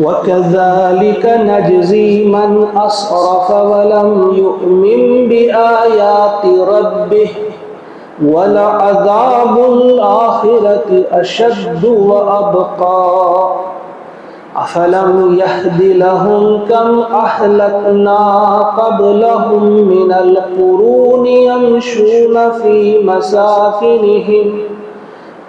وكذلك نجزي من أسرف ولم يؤمن بآيات ربه ولعذاب الآخرة أشد وأبقى أفلم يهد لهم كم أهلكنا قبلهم من القرون يمشون في مساكنهم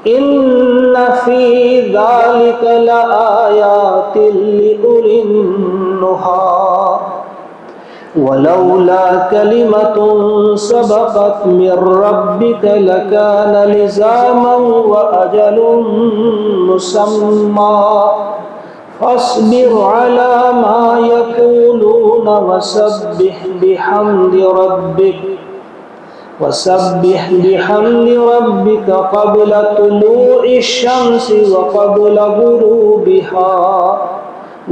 إن في ذلك لآيات لأولي النهى ولولا كلمة سبقت من ربك لكان لزاما وأجل مسمى فاصبر على ما يقولون وسبح بحمد ربك قبل طلوع الشمس وقبل غروبها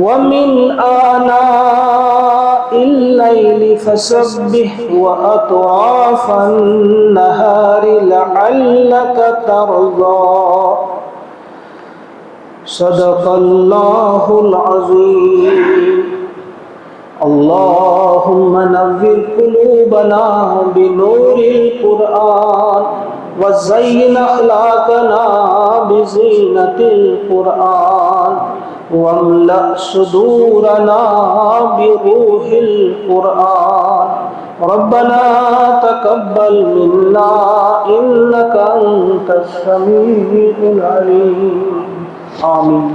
ومن آناء الليل فسبح وأطراف النهار لعلك ترضى صدق الله العظيم اللهم نور قلوبنا بنور القرآن وزين أخلاقنا بزينة القرآن واملأ صدورنا بروح القرآن ربنا تقبل منا إنك أنت السميع العليم آمين.